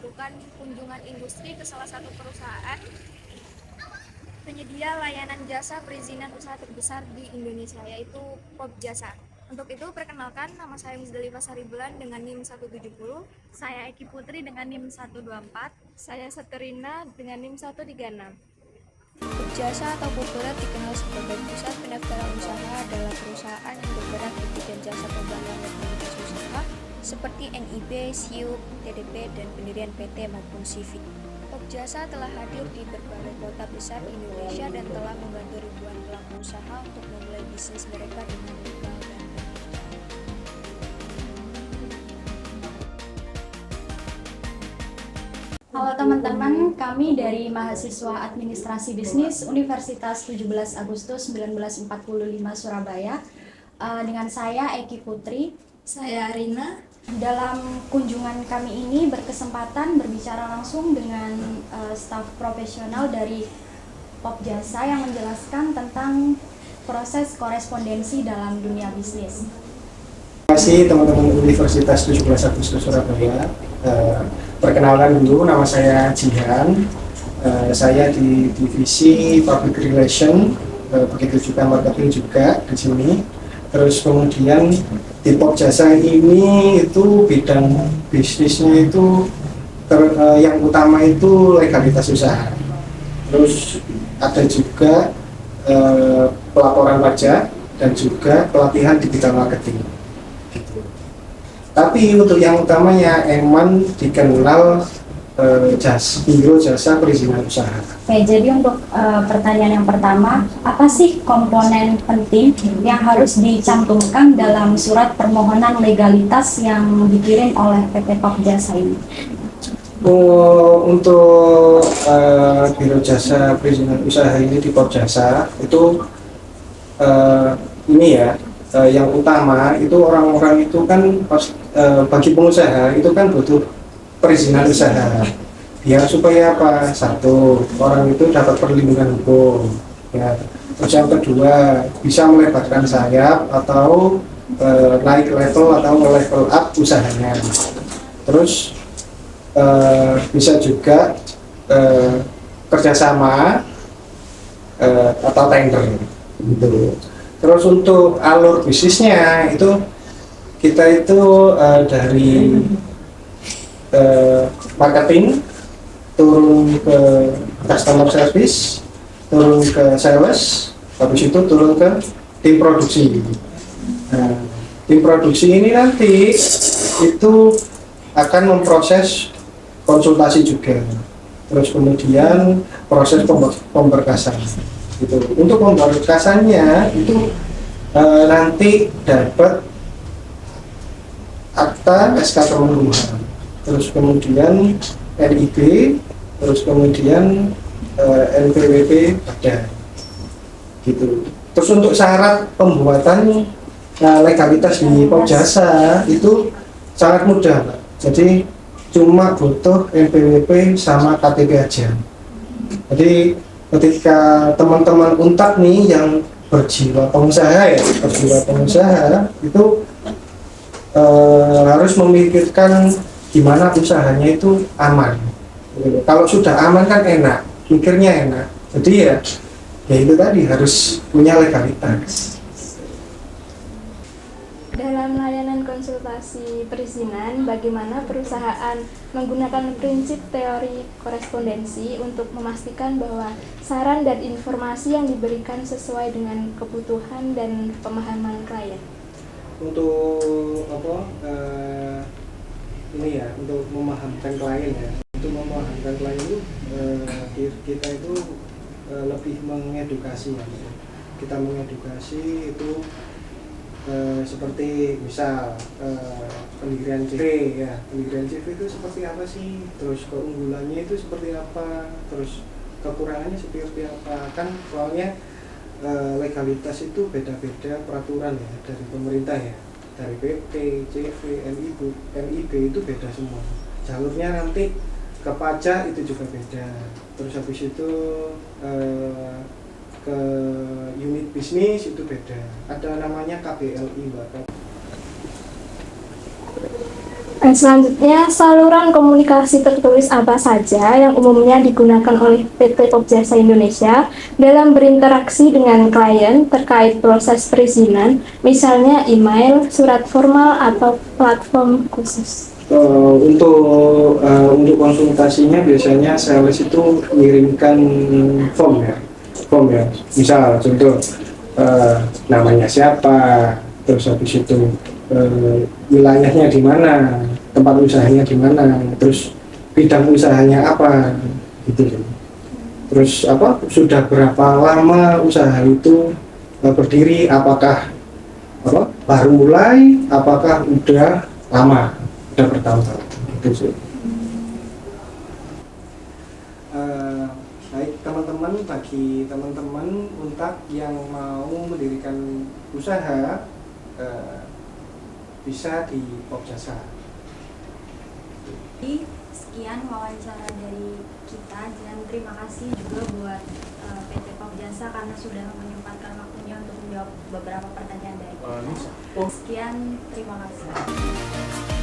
melakukan kunjungan industri ke salah satu perusahaan penyedia layanan jasa perizinan usaha terbesar di Indonesia, yaitu Pop Jasa. Untuk itu, perkenalkan, nama saya Musdalifah Saribulan dengan NIM 170. Saya Eki Putri dengan NIM 124. Saya Seterina dengan NIM 136. Pop Jasa atau Populer dikenal sebagai pusat pendaftaran usaha adalah perusahaan yang bergerak di bidang jasa pembayaran legalitas usaha seperti NIB, SIUP, TDP, dan pendirian PT maupun CV. Pop Jasa telah hadir di berbagai kota besar di Indonesia dan telah membantu ribuan pelaku usaha untuk memulai bisnis mereka dengan legal dan terpercaya. Halo teman-teman, kami dari mahasiswa Administrasi Bisnis Universitas 17 Agustus 1945 Surabaya. Dengan saya Eki Putri. Saya Rina. Dalam kunjungan kami ini berkesempatan berbicara langsung dengan staf profesional dari Pop Jasa yang menjelaskan tentang proses korespondensi dalam dunia bisnis. Terima kasih teman-teman Universitas 17 Agustus Surabaya. Perkenalkan dulu, nama saya Jihan. Saya di divisi Public Relation, begitu juga marketing juga di sini. Terus kemudian di Pop Jasa ini itu bidang bisnisnya itu yang utama itu legalitas usaha. Terus ada juga pelaporan pajak dan juga pelatihan di bidang marketing. Gitu. Tapi untuk yang utamanya Eman dikenal biro jasa perizinan usaha. Oke, jadi untuk pertanyaan yang pertama, apa sih komponen penting yang harus dicantumkan dalam surat permohonan legalitas yang dikirim oleh PT Pop Jasa ini? Untuk biro jasa perizinan usaha ini di Pop Jasa itu ini ya, yang utama itu orang-orang itu kan bagi pengusaha itu kan butuh perizinan usaha biar supaya apa, satu, orang itu dapat perlindungan hukum ya. Terus yang kedua, bisa melebarkan sayap atau naik level atau level up usahanya. Terus bisa juga kerjasama atau tender gitu. Terus untuk alur bisnisnya itu kita itu dari marketing turun ke customer service, turun ke sales, habis itu turun ke tim produksi. Nah, tim produksi ini nanti itu akan memproses konsultasi juga, terus kemudian proses pemberkasan. Gitu. Untuk pemberkasannya itu nanti dapat akta SK Kemenkumham, terus kemudian NIB, terus kemudian NPWP ada gitu. Terus untuk syarat pembuatan legalitas di Pop Jasa itu sangat mudah, Pak. Jadi cuma butuh NPWP sama KTP aja. Jadi ketika teman-teman Untak nih yang berjiwa pengusaha itu harus memikirkan gimana usahanya itu aman. Kalau sudah aman kan enak, mikirnya enak. Jadi ya itu tadi harus punya legalitas. Dalam layanan konsultasi perizinan, bagaimana perusahaan menggunakan prinsip teori korespondensi untuk memastikan bahwa saran dan informasi yang diberikan sesuai dengan kebutuhan dan pemahaman klien? Untuk ini ya, untuk memahamkan klien ya. Untuk memahamkan klien itu kita itu lebih mengedukasi ya. Kita mengedukasi itu seperti misal pendirian CV ya, pendirian CV itu seperti apa sih, terus keunggulannya itu seperti apa, terus kekurangannya seperti apa. Kan soalnya legalitas itu beda-beda peraturan ya dari pemerintah ya, dari PP, CV, NIB itu beda semua. Jalurnya nanti ke pajak itu juga beda. Terus habis itu ke unit bisnis itu beda. Ada namanya KBLI, Mbak. Selanjutnya, saluran komunikasi tertulis apa saja yang umumnya digunakan oleh PT Pop Jasa Indonesia dalam berinteraksi dengan klien terkait proses perizinan, misalnya email, surat formal, atau platform khusus. Untuk konsultasinya biasanya sales itu mengirimkan form ya. Misal contoh namanya siapa, terus habis itu wilayahnya di mana, tempat usahanya di mana, terus bidang usahanya apa, gitu. Terus sudah berapa lama usaha itu berdiri, apakah baru mulai, apakah udah lama, udah bertahun-tahun, gitu sih. Baik teman-teman, bagi teman-teman Untak yang mau mendirikan usaha bisa di Pop Jasa. Jadi sekian wawancara dari kita dan terima kasih juga buat PT Pop Jasa karena sudah menyempatkan waktunya untuk menjawab beberapa pertanyaan dari kita. Sekian, terima kasih.